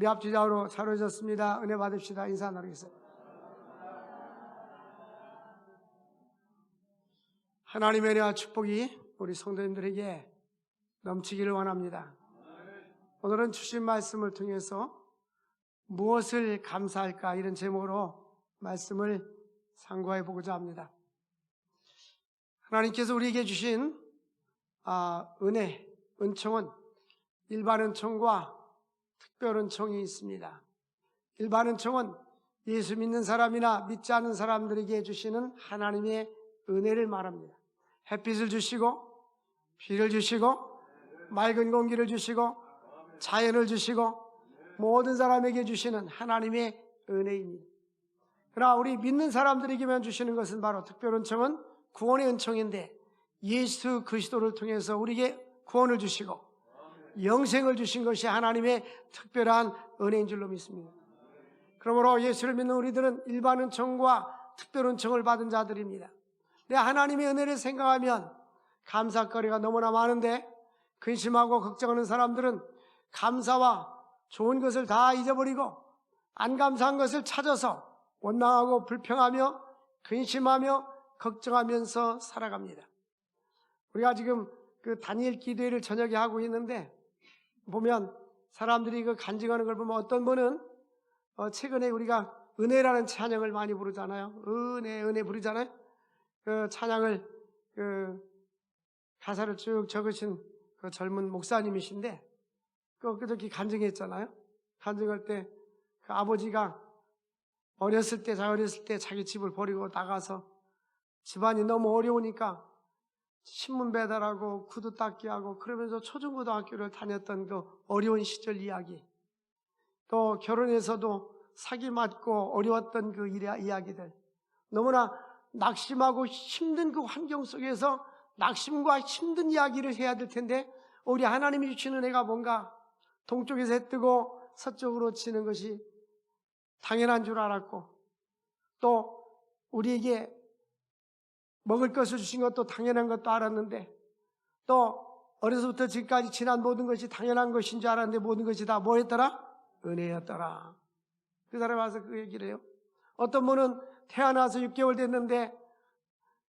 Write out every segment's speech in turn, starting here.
우리 앞뒤좌우로 잘 오셨습니다. 은혜 받읍시다. 인사 나누겠습니다. 하나님의 은혜와 축복이 우리 성도님들에게 넘치기를 원합니다. 오늘은 주신 말씀을 통해서 무엇을 감사할까 이런 제목으로 말씀을 상고해 보고자 합니다. 하나님께서 우리에게 주신 은혜, 은총은 일반 은총과 특별 은총이 있습니다. 일반 은총은 예수 믿는 사람이나 믿지 않는 사람들에게 주시는 하나님의 은혜를 말합니다. 햇빛을 주시고 비를 주시고 맑은 공기를 주시고 자연을 주시고 모든 사람에게 주시는 하나님의 은혜입니다. 그러나 우리 믿는 사람들에게만 주시는 것은 바로 특별 은총은 구원의 은총인데, 예수 그리스도를 통해서 우리에게 구원을 주시고 영생을 주신 것이 하나님의 특별한 은혜인 줄로 믿습니다. 그러므로 예수를 믿는 우리들은 일반 은총과 특별 은총을 받은 자들입니다. 내 하나님의 은혜를 생각하면 감사거리가 너무나 많은데, 근심하고 걱정하는 사람들은 감사와 좋은 것을 다 잊어버리고 안 감사한 것을 찾아서 원망하고 불평하며 근심하며 걱정하면서 살아갑니다. 우리가 지금 그 다니엘 기도회를 저녁에 하고 있는데, 보면 사람들이 그 간증하는 걸 보면 어떤 분은 최근에 우리가 은혜라는 찬양을 많이 부르잖아요. 은혜 부르잖아요. 그 찬양을 가사를 쭉 적으신 그 젊은 목사님이신데, 그저께 간증했잖아요. 간증할 때 그 아버지가 자기 어렸을 때 자기 집을 버리고 나가서 집안이 너무 어려우니까 신문 배달하고 구두 닦기 하고 그러면서 초중고등학교를 다녔던 그 어려운 시절 이야기, 또 결혼해서도 사기 맞고 어려웠던 그 이야기들, 너무나 낙심하고 힘든 그 환경 속에서 낙심과 힘든 이야기를 해야 될 텐데, 우리 하나님이 주시는 은혜가 뭔가 동쪽에서 해 뜨고 서쪽으로 치는 것이 당연한 줄 알았고, 또 우리에게 먹을 것을 주신 것도 당연한 것도 알았는데, 또 어려서부터 지금까지 지난 모든 것이 당연한 것인 줄 알았는데 모든 것이 다 뭐였더라? 은혜였더라. 그 사람이 와서 그 얘기를 해요. 어떤 분은 태어나서 6개월 됐는데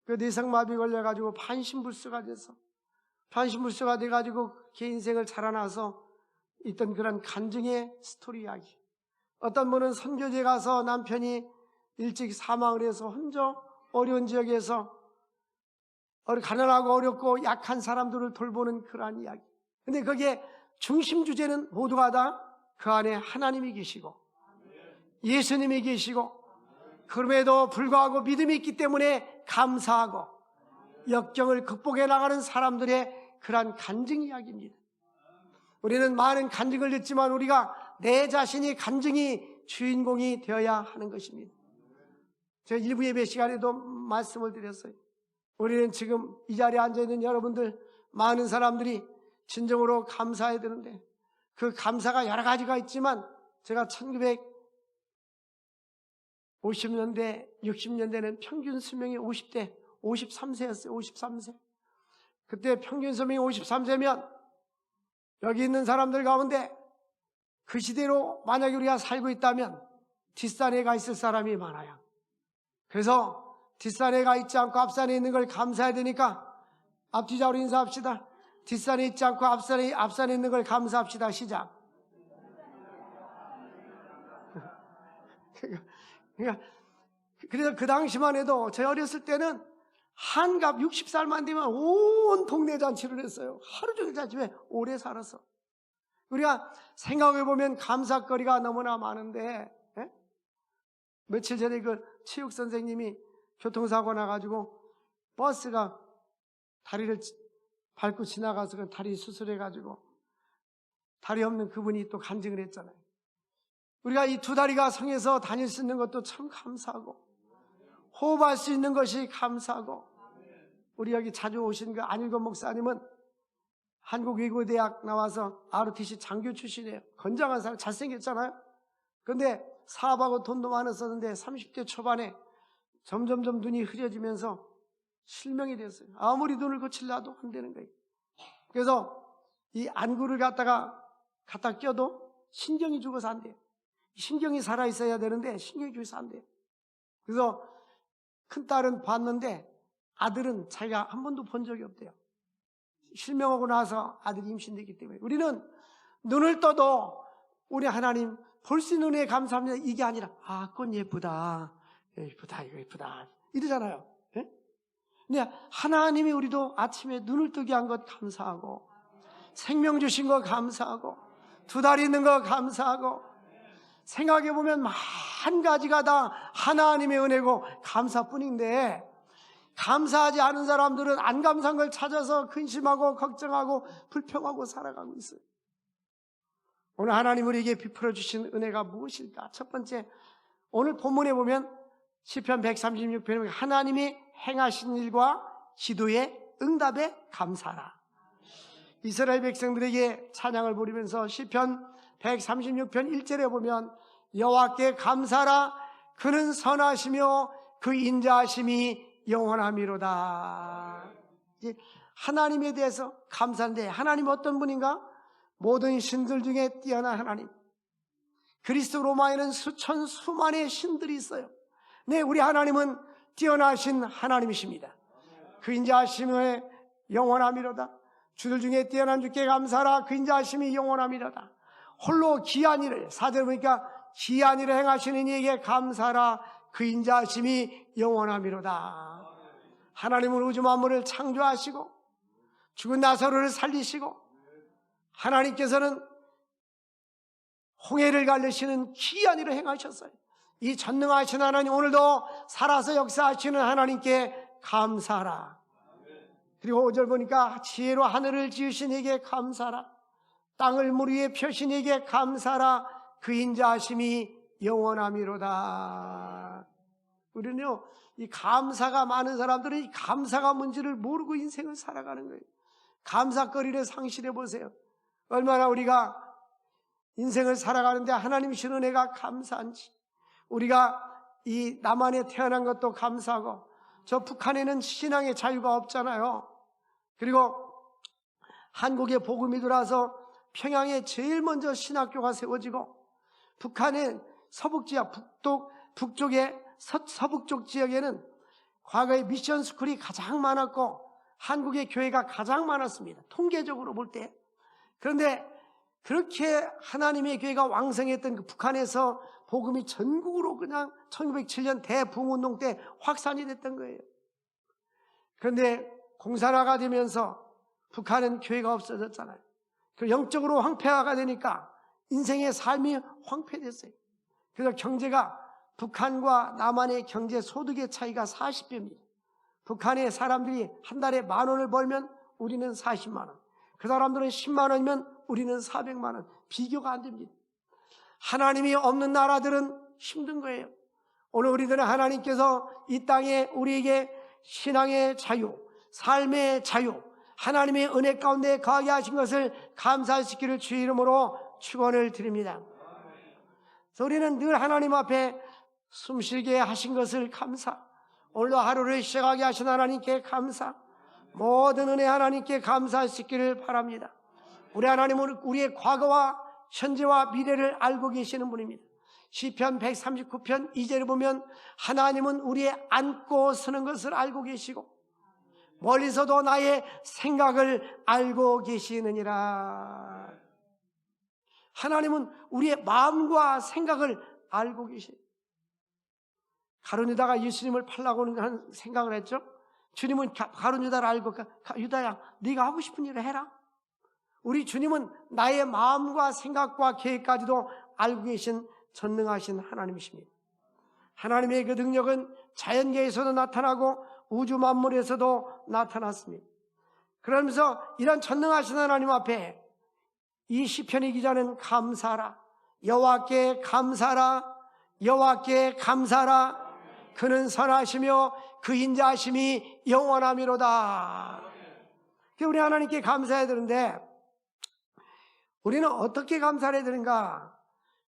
그 뇌성마비 걸려가지고 반신불수가 돼가지고 개 인생을 자라나서 있던 그런 간증의 스토리 이야기. 어떤 분은 선교지에 가서 남편이 일찍 사망을 해서 혼자 어려운 지역에서 가난하고 어렵고 약한 사람들을 돌보는 그러한 이야기. 근데 거기에 중심 주제는 모두가 다 그 안에 하나님이 계시고 예수님이 계시고, 그럼에도 불구하고 믿음이 있기 때문에 감사하고 역경을 극복해 나가는 사람들의 그러한 간증 이야기입니다. 우리는 많은 간증을 듣지만 우리가 내 자신이 간증이 주인공이 되어야 하는 것입니다. 제가 일부 예배 시간에도 말씀을 드렸어요. 우리는 지금 이 자리에 앉아있는 여러분들, 많은 사람들이 진정으로 감사해야 되는데, 그 감사가 여러 가지가 있지만, 제가 1950년대, 60년대는 평균 수명이 50대, 53세였어요. 53세. 그때 평균 수명이 53세면 여기 있는 사람들 가운데 그 시대로 만약에 우리가 살고 있다면 뒷산에 가 있을 사람이 많아요. 그래서 뒷산에 가 있지 않고 앞산에 있는 걸 감사해야 되니까 앞뒤좌우로 인사합시다. 뒷산에 있지 않고 앞산에 있는 걸 감사합시다. 시작. 그래서 그 당시만 해도 제 어렸을 때는 한갑 60살만 되면 온 동네 잔치를 했어요. 하루 종일 잔치에 오래 살았어. 우리가 생각해보면 감사거리가 너무나 많은데, 며칠 전에 그 체육 선생님이 교통사고 나가지고 버스가 다리를 밟고 지나가서 그 다리 수술해가지고 다리 없는 그분이 또 간증을 했잖아요. 우리가 이 두 다리가 성해서 다닐 수 있는 것도 참 감사하고, 호흡할 수 있는 것이 감사하고, 우리 여기 자주 오신 그 안일건 목사님은 한국외국어대학 나와서 ROTC 장교 출신이에요. 건장한 사람, 잘생겼잖아요. 그런데 사업하고 돈도 많았었는데 30대 초반에 점점점 눈이 흐려지면서 실명이 됐어요. 아무리 눈을 고치려도 안 되는 거예요. 그래서 이 안구를 갖다 껴도 신경이 죽어서 안 돼요. 신경이 살아있어야 되는데 신경이 죽어서 안 돼요. 그래서 큰딸은 봤는데 아들은 자기가 한 번도 본 적이 없대요. 실명하고 나서 아들이 임신되기 때문에. 우리는 눈을 떠도 우리 하나님 볼 수 있는 은혜에 감사합니다. 이게 아니라 꽃 예쁘다. 예쁘다, 이거 예쁘다. 이러잖아요. 예? 근데 하나님이 우리도 아침에 눈을 뜨게 한 것 감사하고, 생명 주신 거 감사하고, 두 다리 있는 거 감사하고, 생각해보면 만 가지가 다 하나님의 은혜고 감사뿐인데, 감사하지 않은 사람들은 안 감사한 걸 찾아서 근심하고 걱정하고 불평하고 살아가고 있어요. 오늘 하나님 우리에게 베풀어 주신 은혜가 무엇일까? 첫 번째, 오늘 본문에 보면 시편 136편에 하나님이 행하신 일과 기도의 응답에 감사하라. 이스라엘 백성들에게 찬양을 부리면서 시편 136편 1절에 보면 여호와께 감사하라. 그는 선하시며 그 인자하심이 영원함이로다. 이제 하나님에 대해서 감사한데, 하나님 어떤 분인가? 모든 신들 중에 뛰어난 하나님. 그리스도 로마에는 수천 수만의 신들이 있어요. 네, 우리 하나님은 뛰어나신 하나님이십니다. 그 인자하심의 영원함이로다. 주들 중에 뛰어난 주께 감사하라. 그 인자하심이 영원함이로다. 홀로 기한 일을, 4절 보니까 기한 일을 행하시는 이에게 감사하라. 그 인자하심이 영원함이로다. 하나님은 우주 만물을 창조하시고 죽은 나사로를 살리시고, 하나님께서는 홍해를 가르시는 기한 일을 행하셨어요. 이 전능하신 하나님, 오늘도 살아서 역사하시는 하나님께 감사하라. 그리고 5절 보니까 지혜로 하늘을 지으신 이에게 감사하라. 땅을 물 위에 펴신 이에게 감사하라. 그 인자하심이 영원함이로다. 우리는요, 이 감사가 많은 사람들은 이 감사가 뭔지를 모르고 인생을 살아가는 거예요. 감사거리를 상실해 보세요. 얼마나 우리가 인생을 살아가는데 하나님 주신 은혜가 감사한지. 우리가 이 남한에 태어난 것도 감사하고, 저 북한에는 신앙의 자유가 없잖아요. 그리고 한국에 복음이 들어와서 평양에 제일 먼저 신학교가 세워지고, 북한의 서북지역, 북쪽의 서북쪽 지역에는 과거에 미션 스쿨이 가장 많았고 한국의 교회가 가장 많았습니다. 통계적으로 볼 때. 그런데 그렇게 하나님의 교회가 왕성했던 그 북한에서 복음이 전국으로 그냥 1907년 대붕운동 때 확산이 됐던 거예요. 그런데 공산화가 되면서 북한은 교회가 없어졌잖아요. 그 영적으로 황폐화가 되니까 인생의 삶이 황폐됐어요. 그래서 경제가 북한과 남한의 경제 소득의 차이가 40배입니다. 북한의 사람들이 한 달에 10,000원을 벌면 우리는 40만 원. 그 사람들은 10만 원이면 우리는 400만 원. 비교가 안 됩니다. 하나님이 없는 나라들은 힘든 거예요. 오늘 우리들은 하나님께서 이 땅에 우리에게 신앙의 자유, 삶의 자유, 하나님의 은혜 가운데 거하게 하신 것을 감사하시기를 주의 이름으로 축원을 드립니다. 그래서 우리는 늘 하나님 앞에 숨쉬게 하신 것을 감사, 오늘도 하루를 시작하게 하신 하나님께 감사, 모든 은혜 하나님께 감사하시기를 바랍니다. 우리 하나님은 우리의 과거와 현재와 미래를 알고 계시는 분입니다. 시편 139편 2절에 보면 하나님은 우리의 앉고 서는 것을 알고 계시고 멀리서도 나의 생각을 알고 계시느니라. 하나님은 우리의 마음과 생각을 알고 계시고, 가룟 유다가 예수님을 팔라고 하는 생각을 했죠. 주님은 가룟 유다를 알고 유다야 네가 하고 싶은 일을 해라. 우리 주님은 나의 마음과 생각과 계획까지도 알고 계신 전능하신 하나님이십니다. 하나님의 그 능력은 자연계에서도 나타나고 우주 만물에서도 나타났습니다. 그러면서 이런 전능하신 하나님 앞에 이 시편의 기자는 감사하라. 여호와께 감사하라. 여호와께 감사하라. 그는 선하시며 그 인자하심이 영원함이로다. 우리 하나님께 감사해야 되는데 우리는 어떻게 감사를 해야 되는가?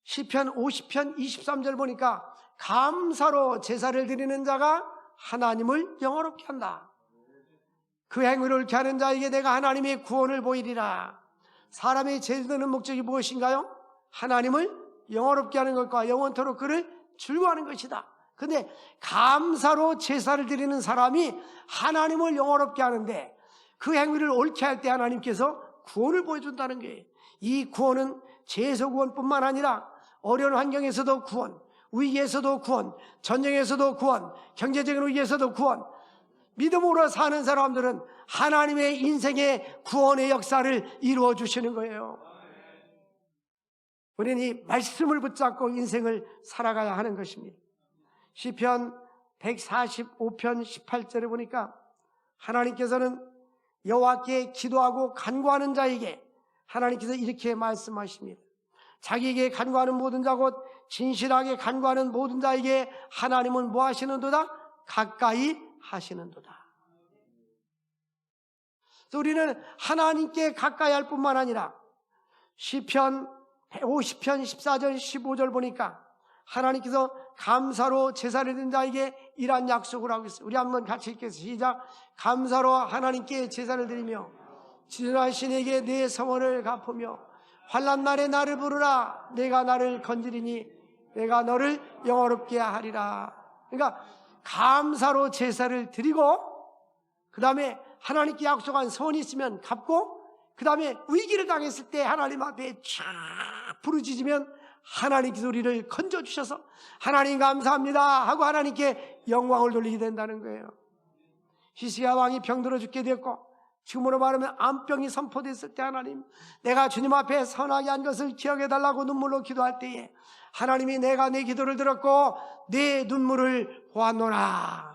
시편 50편 23절 보니까 감사로 제사를 드리는 자가 하나님을 영화롭게 한다. 그 행위를 옳게 하는 자에게 내가 하나님의 구원을 보이리라. 사람의 제사 드리는 목적이 무엇인가요? 하나님을 영원롭게 하는 것과 영원토록 그를 즐거워하는 것이다. 근데 감사로 제사를 드리는 사람이 하나님을 영원롭게 하는데 그 행위를 옳게 할 때 하나님께서 구원을 보여준다는 거예요. 이 구원은 죄에서 구원뿐만 아니라 어려운 환경에서도 구원, 위기에서도 구원, 전쟁에서도 구원, 경제적인 위기에서도 구원. 믿음으로 사는 사람들은 하나님의 인생의 구원의 역사를 이루어 주시는 거예요. 우리는 이 말씀을 붙잡고 인생을 살아가야 하는 것입니다. 시편 145편 18절에 보니까 하나님께서는 여호와께 기도하고 간구하는 자에게 하나님께서 이렇게 말씀하십니다. 자기에게 간구하는 모든 자 곧 진실하게 간구하는 모든 자에게 하나님은 뭐 하시는도다? 가까이 하시는도다. 그래서 우리는 하나님께 가까이 할 뿐만 아니라 시편 150편 14절 15절 보니까 하나님께서 감사로 제사를 드린 자에게 이러한 약속을 하고 있어요. 우리 한번 같이 읽겠습니다. 시작. 감사로 하나님께 제사를 드리며 지존한 신에게 내 성원을 갚으며 환난 날에 나를 부르라. 내가 나를 건지리니 내가 너를 영원롭게 하리라. 그러니까 감사로 제사를 드리고 그 다음에 하나님께 약속한 소원이 있으면 갚고 그 다음에 위기를 당했을 때 하나님 앞에 쫙 부르짖으면 하나님께서 우리를 건져주셔서 하나님 감사합니다 하고 하나님께 영광을 돌리게 된다는 거예요. 히스기야 왕이 병들어 죽게 됐고 지금으로 말하면 암병이 선포됐을 때 하나님 내가 주님 앞에 선하게 한 것을 기억해달라고 눈물로 기도할 때에 하나님이 내가 내 기도를 들었고 내 눈물을 보았노라.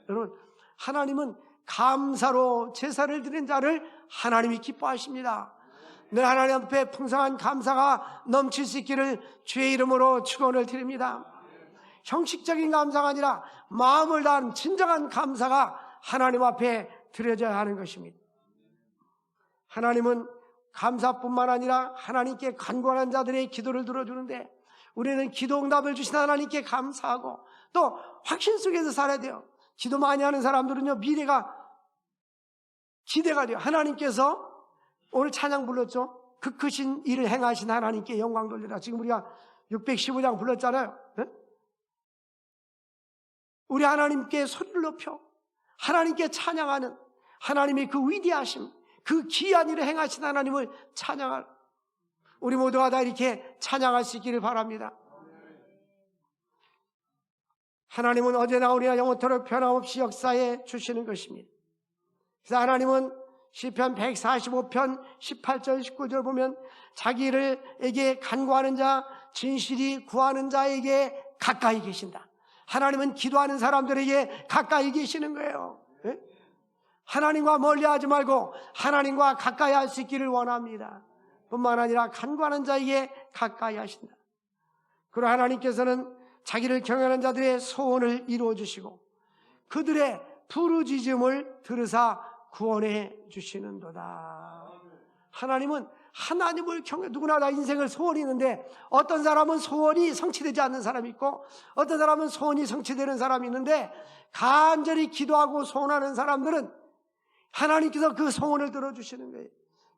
여러분 하나님은 감사로 제사를 드린 자를 하나님이 기뻐하십니다. 늘 하나님 앞에 풍성한 감사가 넘칠 수 있기를 주의 이름으로 축원을 드립니다. 형식적인 감사가 아니라 마음을 다한 진정한 감사가 하나님 앞에 드려져야 하는 것입니다. 하나님은 감사뿐만 아니라 하나님께 간구하는 자들의 기도를 들어주는데 우리는 기도 응답을 주신 하나님께 감사하고 또 확신 속에서 살아야 돼요. 기도 많이 하는 사람들은요 미래가 기대가 돼요. 하나님께서 오늘 찬양 불렀죠. 그 크신 일을 행하신 하나님께 영광 돌리라. 지금 우리가 615장 불렀잖아요. 네? 우리 하나님께 소리를 높여 하나님께 찬양하는 하나님의 그 위대하심, 그 귀한 일을 행하신 하나님을 찬양할 우리 모두가 다 이렇게 찬양할 수 있기를 바랍니다. 하나님은 어제나 오늘이나 영원토록 변함없이 역사해 주시는 것입니다. 그래서 하나님은 시편 145편 18절 19절 보면 자기를에게 간구하는 자 진실이 구하는 자에게 가까이 계신다. 하나님은 기도하는 사람들에게 가까이 계시는 거예요. 네? 하나님과 멀리하지 말고 하나님과 가까이 할 수 있기를 원합니다. 뿐만 아니라 간구하는 자에게 가까이 하신다. 그리고 하나님께서는 자기를 경외하는 자들의 소원을 이루어 주시고 그들의 부르짖음을 들으사 구원해 주시는도다. 하나님은 하나님을 경외 누구나 다 인생을 소원이 있는데 어떤 사람은 소원이 성취되지 않는 사람이 있고 어떤 사람은 소원이 성취되는 사람이 있는데 간절히 기도하고 소원하는 사람들은 하나님께서 그 소원을 들어주시는 거예요.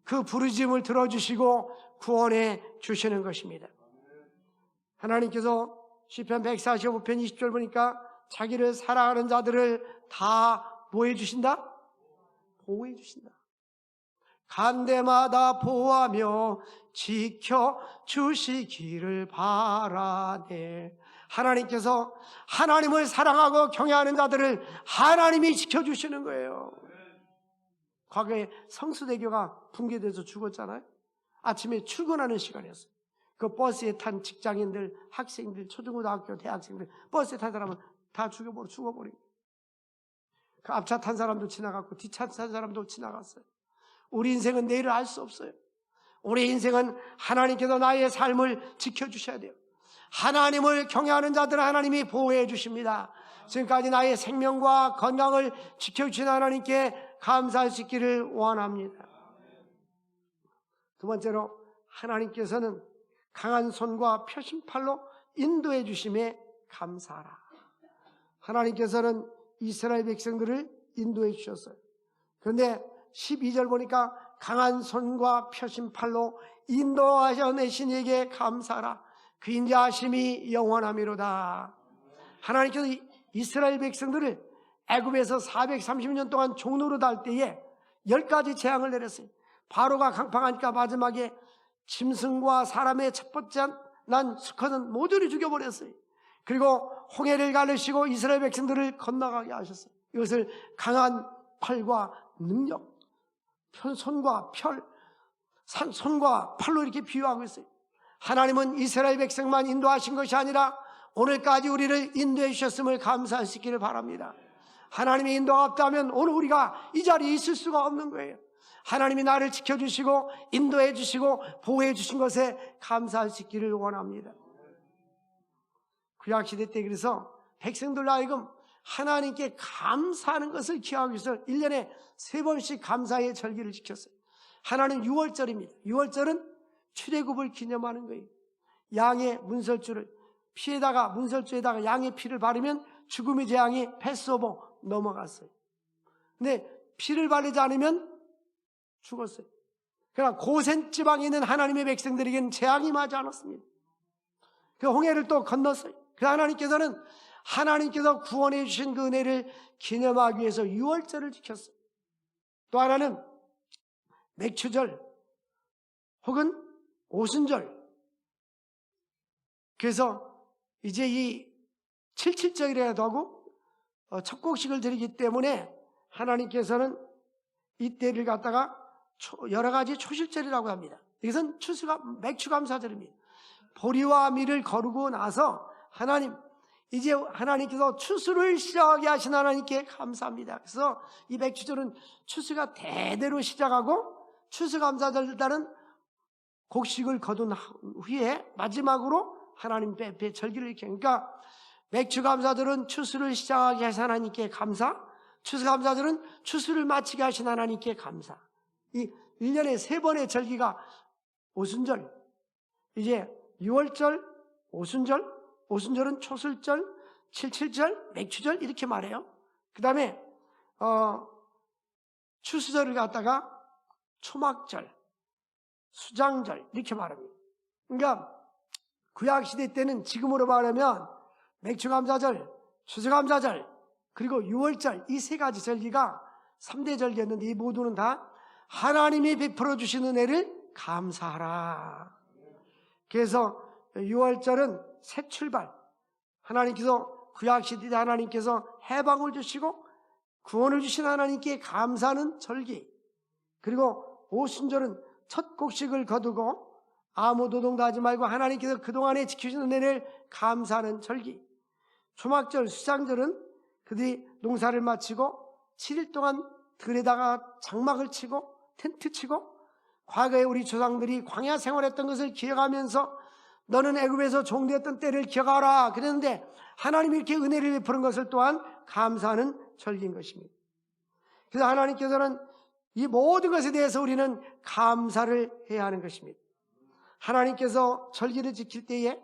그 부르짖음을 들어주시고 구원해 주시는 것입니다. 하나님께서 시편 145편 20절 보니까 자기를 사랑하는 자들을 다 뭐 해주신다? 보호해 주신다. 간대마다 보호하며 지켜주시기를 바라네. 하나님께서 하나님을 사랑하고 경외하는 자들을 하나님이 지켜주시는 거예요. 과거에 성수대교가 붕괴돼서 죽었잖아요. 아침에 출근하는 시간이었어요. 그 버스에 탄 직장인들, 학생들, 초중고등학교, 대학생들 버스에 탄 사람은 다 죽어버리고 그 앞차 탄 사람도 지나갔고 뒷차 탄 사람도 지나갔어요. 우리 인생은 내일을 알 수 없어요. 우리 인생은 하나님께서 나의 삶을 지켜주셔야 돼요. 하나님을 경외하는 자들은 하나님이 보호해 주십니다. 지금까지 나의 생명과 건강을 지켜주신 하나님께 감사할 수 있기를 원합니다. 두 번째로 하나님께서는 강한 손과 표심팔로 인도해 주심에 감사하라. 하나님께서는 이스라엘 백성들을 인도해 주셨어요. 그런데 12절 보니까 강한 손과 펴신 팔로 인도하셔 내신 이에게 감사하라. 그 인자하심이 영원하미로다. 하나님께서 이스라엘 백성들을 애굽에서 430년 동안 종로로 달 때에 10가지 재앙을 내렸어요. 바로가 강팍하니까 마지막에 짐승과 사람의 첫 번째 난 수컷은 모두를 죽여버렸어요. 그리고 홍해를 가르시고 이스라엘 백성들을 건너가게 하셨어요. 이것을 강한 팔과 능력, 손과 손과 팔로 이렇게 비유하고 있어요. 하나님은 이스라엘 백성만 인도하신 것이 아니라 오늘까지 우리를 인도해 주셨음을 감사할 수 있기를 바랍니다. 하나님의 인도가 없다면 오늘 우리가 이 자리에 있을 수가 없는 거예요. 하나님이 나를 지켜주시고 인도해 주시고 보호해 주신 것에 감사할 수 있기를 원합니다. 구약시대 때 그래서 백성들로 하여금 하나님께 감사하는 것을 기하기 위해서 1년에 3번씩 감사의 절기를 지켰어요. 하나는 6월절입니다. 6월절은 출애굽을 기념하는 거예요. 양의 문설주를 문설주에다가 양의 피를 바르면 죽음의 재앙이 패스오버 넘어갔어요. 근데 피를 바르지 않으면 죽었어요. 그러나 고센 지방에 있는 하나님의 백성들에게는 재앙이 맞지 않았습니다. 그 홍해를 또 건넜어요. 그 하나님께서 구원해 주신 그 은혜를 기념하기 위해서 6월절을 지켰어요. 또 하나는 맥추절 혹은 오순절. 그래서 이제 이 77절이라도 하고 첫 곡식을 드리기 때문에 하나님께서는 이때를 갖다가 여러 가지 초실절이라고 합니다. 이것은 맥추감사절입니다. 보리와 밀을 거르고 나서 이제 하나님께서 추수를 시작하게 하신 하나님께 감사합니다. 그래서 이 맥추절은 추수가 대대로 시작하고 추수감사절 날은 곡식을 거둔 후에 마지막으로 하나님 앞에 절기를 이렇게. 그러니까 맥추감사절은 추수를 시작하게 하신 하나님께 감사, 추수감사절은 추수를 마치게 하신 하나님께 감사. 이 1년에 3번의 절기가 오순절, 이제 6월절, 오순절은 초슬절, 77절, 맥추절 이렇게 말해요. 그 다음에 추수절을 갖다가 초막절, 수장절 이렇게 말합니다. 그러니까 구약시대 때는 지금으로 말하면 맥추감사절, 추수감사절 그리고 6월절 이 3가지 절기가 3대 절기였는데 이 모두는 다 하나님이 베풀어 주신 은혜를 감사하라. 그래서 6월절은 새 출발, 하나님께서 구약시대 때 하나님께서 해방을 주시고 구원을 주신 하나님께 감사하는 절기. 그리고 오순절은 첫 곡식을 거두고 아무 노동도 하지 말고 하나님께서 그동안에 지켜주신 은혜를 감사하는 절기. 초막절, 수장절은 그들이 농사를 마치고 7일 동안 들에다가 장막을 치고 텐트 치고 과거에 우리 조상들이 광야 생활했던 것을 기억하면서 너는 애굽에서 종되었던 때를 기억하라 그랬는데 하나님이 이렇게 은혜를 베푸는 것을 또한 감사하는 절기인 것입니다. 그래서 하나님께서는 이 모든 것에 대해서 우리는 감사를 해야 하는 것입니다. 하나님께서 절기를 지킬 때에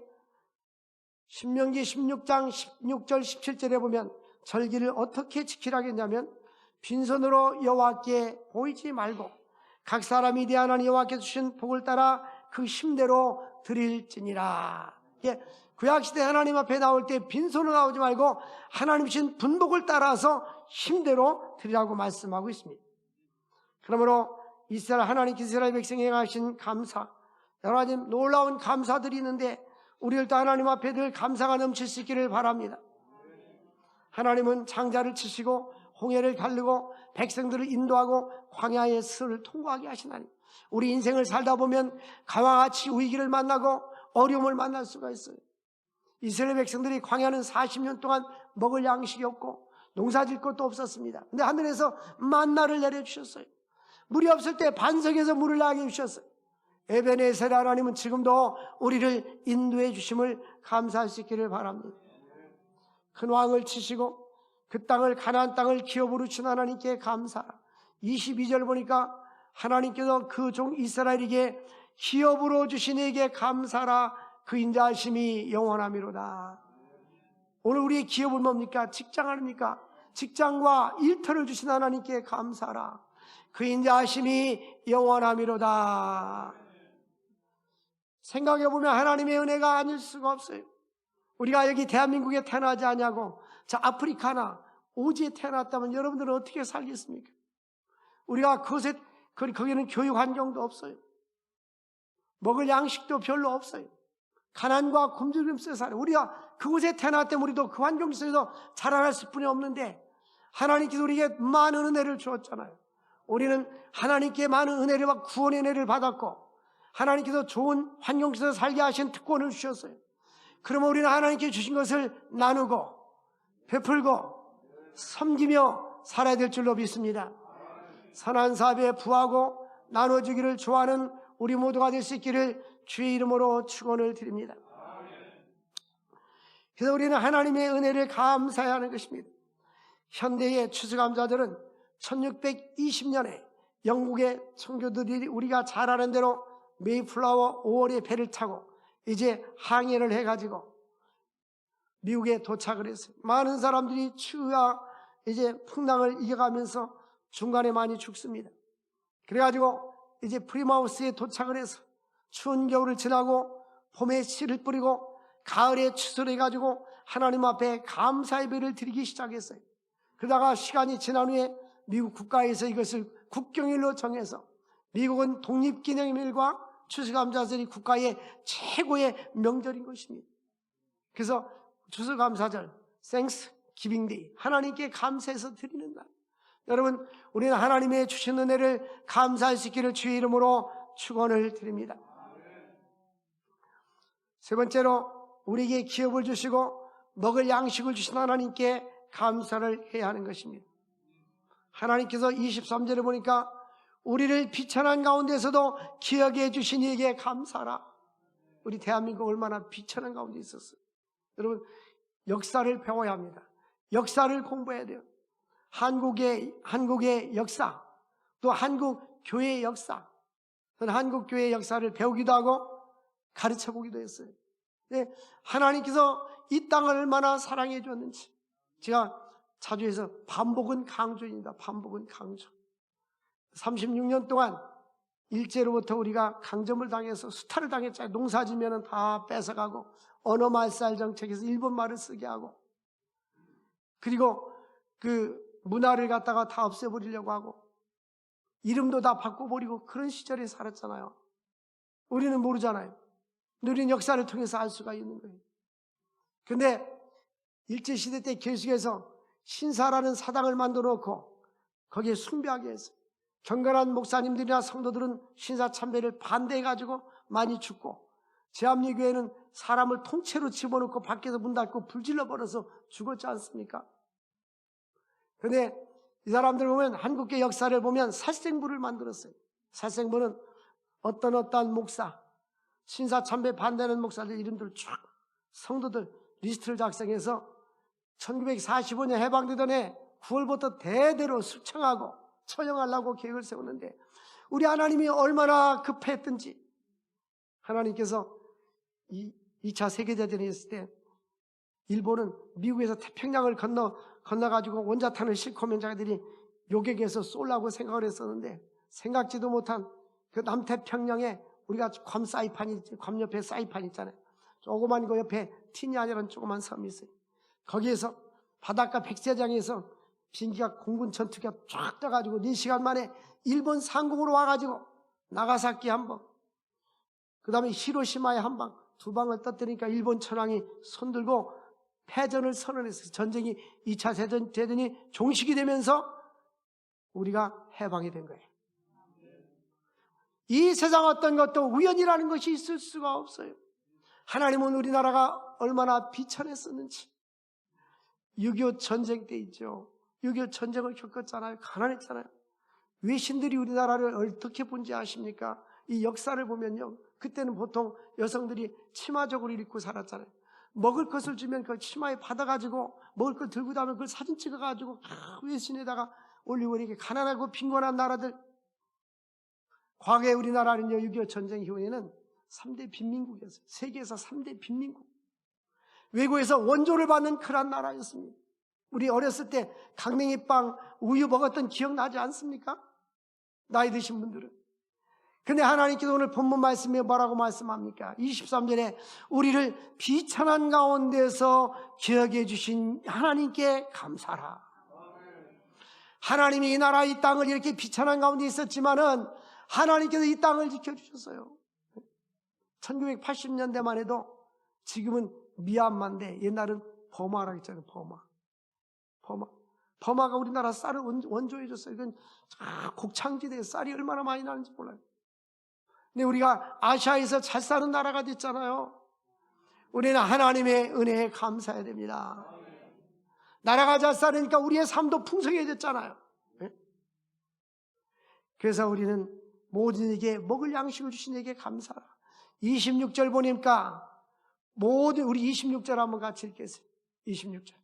신명기 16장 16절 17절에 보면 절기를 어떻게 지키라고 했냐면 빈손으로 여호와께 보이지 말고 각 사람이 대하나님 여호와께서 주신 복을 따라 그 힘대로 드릴지니라. 구약시대 하나님 앞에 나올 때 빈손으로 나오지 말고 하나님 주신 분복을 따라서 힘대로 드리라고 말씀하고 있습니다. 그러므로 하나님께서 이스라엘 백성에게 행하신 감사, 여러 가지 놀라운 감사들이 있는데 우리들도 하나님 앞에 늘 감사가 넘칠 수 있기를 바랍니다. 하나님은 창자를 치시고 홍해를 가르고 백성들을 인도하고 광야의 스를 통과하게 하신 하나님. 우리 인생을 살다 보면 가와 같이 위기를 만나고 어려움을 만날 수가 있어요. 이스라엘 백성들이 광야는 40년 동안 먹을 양식이 없고 농사질 것도 없었습니다. 근데 하늘에서 만나를 내려주셨어요. 물이 없을 때 반석에서 물을 나게 해주셨어요. 에베네셀 하나님은 지금도 우리를 인도해 주심을 감사할 수 있기를 바랍니다. 큰 왕을 치시고 그 땅을 가나안 땅을 기업으로 주신 하나님께 감사하라. 22절 보니까 하나님께서 그 종 이스라엘에게 기업으로 주신 이에게 감사하라. 그 인자하심이 영원하미로다. 오늘 우리의 기업은 뭡니까? 직장 아닙니까? 직장과 일터를 주신 하나님께 감사하라. 그 인자하심이 영원함이로다. 생각해보면 하나님의 은혜가 아닐 수가 없어요. 우리가 여기 대한민국에 태어나지 않냐고 저 아프리카나 오지에 태어났다면 여러분들은 어떻게 살겠습니까? 우리가 그곳에 거기는 교육 환경도 없어요. 먹을 양식도 별로 없어요. 가난과 굶주림 속에 살아요. 우리가 그곳에 태어났다면 우리도 그 환경 속에서 자라날 수뿐이 없는데 하나님께서 우리에게 많은 은혜를 주었잖아요. 우리는 하나님께 많은 은혜를 받고 구원의 은혜를 받았고 하나님께서 좋은 환경 속에서 살게 하신 특권을 주셨어요. 그러면 우리는 하나님께 주신 것을 나누고 베풀고 섬기며 살아야 될 줄로 믿습니다. 선한 사업에 부하고 나눠주기를 좋아하는 우리 모두가 될 수 있기를 주의 이름으로 축원을 드립니다. 그래서 우리는 하나님의 은혜를 감사해야 하는 것입니다. 현대의 추수감사절은 1620년에 영국의 선교들이 우리가 잘 아는 대로 메이플라워 5월에 배를 타고 이제 항해를 해가지고 미국에 도착을 했어요. 많은 사람들이 추위와 이제 풍랑을 이겨가면서 중간에 많이 죽습니다. 그래가지고 이제 프리마우스에 도착을 해서 추운 겨울을 지나고 봄에 씨를 뿌리고 가을에 추수를 해가지고 하나님 앞에 감사 예배를 드리기 시작했어요. 그러다가 시간이 지난 후에 미국 국가에서 이것을 국경일로 정해서 미국은 독립기념일과 추수감사절이 국가의 최고의 명절인 것입니다. 그래서 추수감사절, Thanks Giving Day, 하나님께 감사해서 드리는 날. 여러분, 우리는 하나님의 주신 은혜를 감사할 수 있기를 주의 이름으로 축원을 드립니다. 세 번째로 우리에게 기업을 주시고 먹을 양식을 주신 하나님께 감사를 해야 하는 것입니다. 하나님께서 23절에 보니까 우리를 비천한 가운데서도 기억해 주신 이에게 감사하라. 우리 대한민국 얼마나 비천한 가운데 있었어요. 여러분, 역사를 배워야 합니다. 역사를 공부해야 돼요. 한국의 역사, 또 한국 교회의 역사, 저는 한국 교회의 역사를 배우기도 하고 가르쳐 보기도 했어요. 네, 하나님께서 이 땅을 얼마나 사랑해 줬는지 제가 자주 해서 반복은 강조입니다. 반복은 강조. 36년 동안 일제로부터 우리가 강점을 당해서 수탈을 당했잖아요. 농사 지면은 다 뺏어가고 언어 말살 정책에서 일본 말을 쓰게 하고 그리고 그 문화를 갖다가 다 없애버리려고 하고 이름도 다 바꿔버리고 그런 시절에 살았잖아요. 우리는 모르잖아요. 우리는 역사를 통해서 알 수가 있는 거예요. 근데 일제시대 때 계속해서 신사라는 사당을 만들어 놓고 거기에 숭배하게 했어요. 경건한 목사님들이나 성도들은 신사 참배를 반대해가지고 많이 죽고 제합리교회는 사람을 통째로 집어넣고 밖에서 문 닫고 불질러 버려서 죽었지 않습니까? 그런데 이 사람들 보면 한국계 역사를 보면 살생부를 만들었어요. 살생부는 어떠한 목사, 신사 참배 반대하는 목사들 이름들 쭉 성도들 리스트를 작성해서 1945년 해방되던 해 9월부터 대대로 숙청하고 처형하려고 계획을 세웠는데 우리 하나님이 얼마나 급했던지 하나님께서 2차 세계대전이 있을 때 일본은 미국에서 태평양을 건너가지고 원자탄을 싣고 오면 자기들이 요격해서 쏠라고 생각을 했었는데 생각지도 못한 그 남태평양에 우리가 괌 옆에 사이판 있잖아요. 조그만 그 옆에 티니안이라는 조그만 섬이 있어요. 거기에서 바닷가 백사장에서 비행기가 공군 전투기가 쫙 떠가지고 4시간 만에 일본 상공으로 와가지고 나가사키 한 방, 그 다음에 히로시마에 한 방, 2방을 떠뜨리니까 일본 천황이 손들고 패전을 선언했어요. 전쟁이 2차 대전이 종식이 되면서 우리가 해방이 된 거예요. 이 세상 어떤 것도 우연이라는 것이 있을 수가 없어요. 하나님은 우리나라가 얼마나 비천했었는지 6.25 전쟁 때 있죠. 6.25 전쟁을 겪었잖아요. 가난했잖아요. 외신들이 우리나라를 어떻게 본지 아십니까? 이 역사를 보면요, 그때는 보통 여성들이 치마적으로 입고 살았잖아요. 먹을 것을 주면 그걸 치마에 받아가지고 먹을 걸 들고 다니면 그걸 사진 찍어가지고 외신에다가 올리고 이렇게 가난하고 빈곤한 나라들. 과거에 우리나라는요, 6.25 전쟁 이후에는 3대 빈민국이었어요. 세계에서 3대 빈민국. 외국에서 원조를 받는 그런 나라였습니다. 우리 어렸을 때 강냉이빵, 우유 먹었던 기억 나지 않습니까? 나이 드신 분들은. 근데 하나님께서 오늘 본문 말씀에 뭐라고 말씀합니까? 23절에 우리를 비천한 가운데서 기억해 주신 하나님께 감사라. 하나님이 이 나라 이 땅을 이렇게 비천한 가운데 있었지만은 하나님께서 이 땅을 지켜주셨어요. 1980년대만 해도 지금은 미얀마인데 옛날은 버마라고 했잖아요. 버마가 우리나라 쌀을 원조해 줬어요. 이건 곡창지대에 쌀이 얼마나 많이 나는지 몰라요. 근데 우리가 아시아에서 잘 사는 나라가 됐잖아요. 우리는 하나님의 은혜에 감사해야 됩니다. 나라가 잘 사니까 우리의 삶도 풍성해졌잖아요. 그래서 우리는 모든 이에게 먹을 양식을 주신 이에게 감사라. 26절 보니까 모든 우리 26절 한번 같이 읽겠어요. 26절.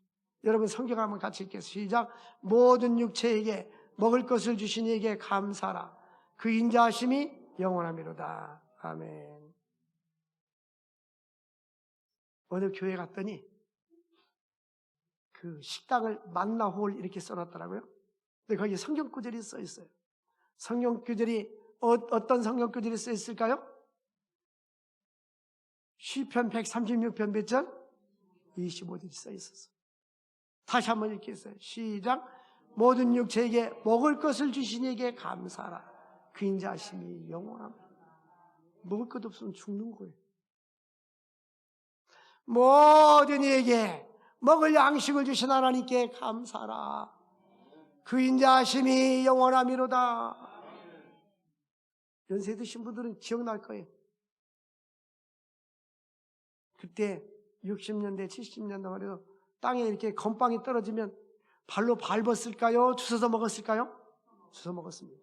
여러분 성경 한번 같이 읽겠어요. 시작. 모든 육체에게 먹을 것을 주신 이에게 감사라. 그 인자하심이 영원하미로다. 아멘. 어느 교회 갔더니 그 식당을 만나홀 이렇게 써놨더라고요. 근데 거기에 성경 구절이 써 있어요. 성경 구절이 어떤 성경 구절이 써 있을까요? 시편 136편 몇 절? 25절이 써 있었어요. 다시 한번 읽겠어요. 시작. 모든 육체에게 먹을 것을 주신 이에게 감사라. 그 인자하심이 영원합니다. 먹을 것 없으면 죽는 거예요. 모든 이에게 먹을 양식을 주신 하나님께 감사라. 그 인자하심이 영원하미로다. 연세 드신 분들은 기억날 거예요. 그때 60년대 70년대 말에도 땅에 이렇게 건빵이 떨어지면 발로 밟았을까요? 주워서 먹었을까요? 주워 먹었습니다.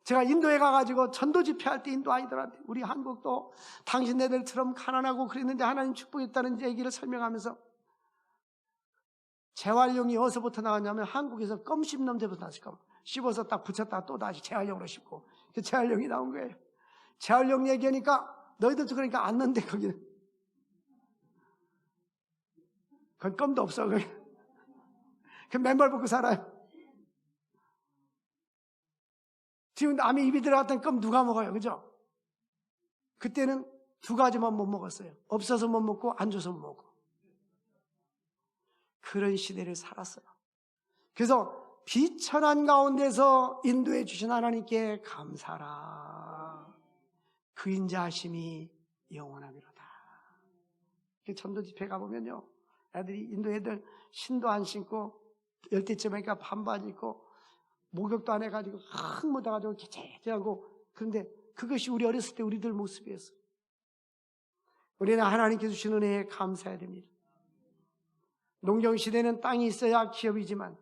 제가 인도에 가가지고 전도 집회할 때 인도 아이들한테 우리 한국도 당신네들처럼 가난하고 그랬는데 하나님 축복했다는 얘기를 설명하면서 재활용이 어디서부터 나왔냐면 한국에서 껌 씹는 데부터 나왔을 겁니다. 씹어서 딱 붙였다가 또 다시 재활용으로 씹고 그 재활용이 나온 거예요. 재활용 얘기하니까 너희들도 그러니까 안 넣는데 거기는 그건 껌도 없어. 그 맨발 벗고 살아요. 지금 남의 입에 들어갔던 껌 누가 먹어요? 그죠? 그때는 두 가지만 못 먹었어요. 없어서 못 먹고 안 줘서 못 먹고. 그런 시대를 살았어요. 그래서 비천한 가운데서 인도해 주신 하나님께 감사라. 그 인자하심이 영원하미로다. 전도 집회 가보면요, 애들이 인도 애들 신도 안 신고 열대쯤이니까 반바지 입고 목욕도 안 해가지고 흙 묻어가지고 개체하고. 그런데 그것이 우리 어렸을 때 우리들 모습이었어요. 우리는 하나님께 주신 은혜에 감사해야 됩니다. 농경시대는 땅이 있어야 기업이지만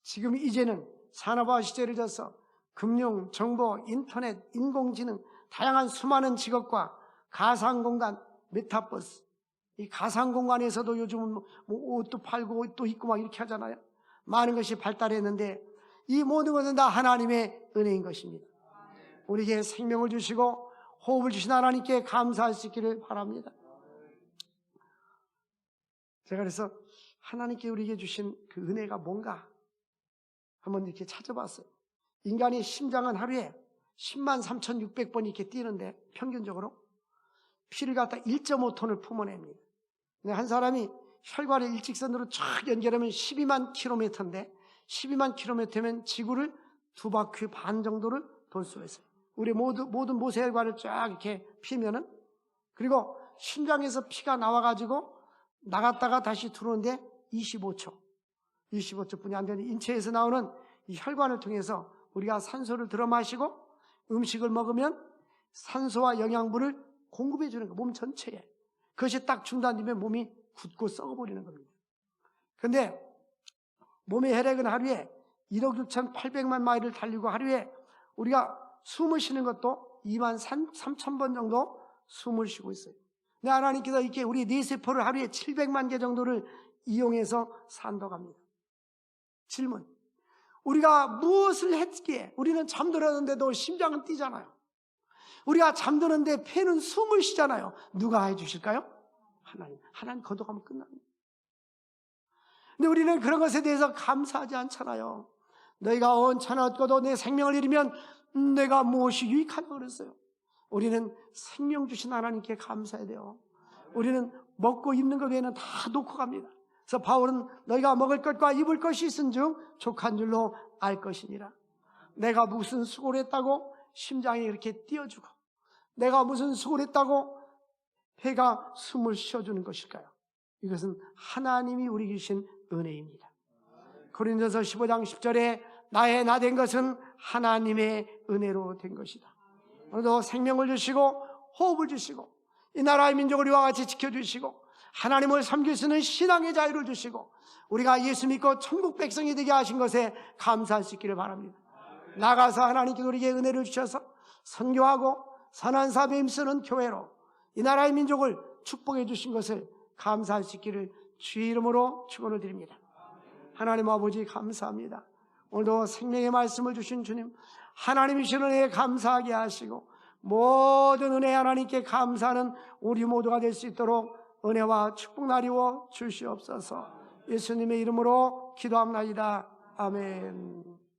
지금 이제는 산업화 시대를 져서 금융, 정보, 인터넷, 인공지능, 다양한 수많은 직업과 가상공간, 메타버스, 이 가상공간에서도 요즘은 뭐 옷도 팔고 옷도 입고 막 이렇게 하잖아요. 많은 것이 발달했는데 이 모든 것은 다 하나님의 은혜인 것입니다. 우리에게 생명을 주시고 호흡을 주신 하나님께 감사할 수 있기를 바랍니다. 제가 그래서 하나님께 우리에게 주신 그 은혜가 뭔가 한번 이렇게 찾아봤어요. 인간의 심장은 하루에 10만 3,600번 이렇게 뛰는데 평균적으로 피를 갖다 1.5톤을 품어냅니다. 근데 한 사람이 혈관을 일직선으로 쫙 연결하면 12만 킬로미터인데 12만 킬로미터면 지구를 2바퀴 반 정도를 돌 수가 있어요. 우리 모든 모세혈관을 쫙 이렇게 피면은, 그리고 심장에서 피가 나와가지고 나갔다가 다시 들어오는데 25초뿐이 안 되는 인체에서 나오는 이 혈관을 통해서 우리가 산소를 들어 마시고 음식을 먹으면 산소와 영양분을 공급해 주는 거예요. 몸 전체에. 그것이 딱 중단되면 몸이 굳고 썩어버리는 겁니다. 그런데 몸의 혈액은 하루에 1억 6,800만 마일을 달리고 하루에 우리가 숨을 쉬는 것도 2만 3천 번 정도 숨을 쉬고 있어요. 근데 하나님께서 이렇게 우리 뇌세포를 하루에 700만 개 정도를 이용해서 산다갑니다. 질문. 우리가 무엇을 했기에 우리는 잠들었는데도 심장은 뛰잖아요. 우리가 잠드는데 폐는 숨을 쉬잖아요. 누가 해주실까요? 하나님 거둬가면 끝납니다. 근데 우리는 그런 것에 대해서 감사하지 않잖아요. 너희가 온천을 얻고도 내 생명을 잃으면 내가 무엇이 유익하냐 그랬어요. 우리는 생명 주신 하나님께 감사해야 돼요. 우리는 먹고 입는 것 외에는 다 놓고 갑니다. 그래서 바울은 너희가 먹을 것과 입을 것이 있은즉 족한 줄로 알 것이니라. 내가 무슨 수고를 했다고 심장이 이렇게 뛰어주고, 내가 무슨 수고를 했다고 배가 숨을 쉬어주는 것일까요? 이것은 하나님이 우리 주신 은혜입니다. 고린도서 15장 10절에 나의 나 된 것은 하나님의 은혜로 된 것이다. 오늘도 생명을 주시고 호흡을 주시고 이 나라의 민족을 이와 같이 지켜주시고 하나님을 섬길 수 있는 신앙의 자유를 주시고 우리가 예수 믿고 천국 백성이 되게 하신 것에 감사할 수 있기를 바랍니다. 나가서 하나님께 우리에게 은혜를 주셔서 선교하고 선한 사업에 힘쓰는 교회로 이 나라의 민족을 축복해 주신 것을 감사할 수 있기를 주의 이름으로 축원을 드립니다. 하나님 아버지 감사합니다. 오늘도 생명의 말씀을 주신 주님, 하나님이 주신 은혜에 감사하게 하시고 모든 은혜 하나님께 감사하는 우리 모두가 될 수 있도록 은혜와 축복 나리워 주시옵소서. 예수님의 이름으로 기도합나이다. 아멘.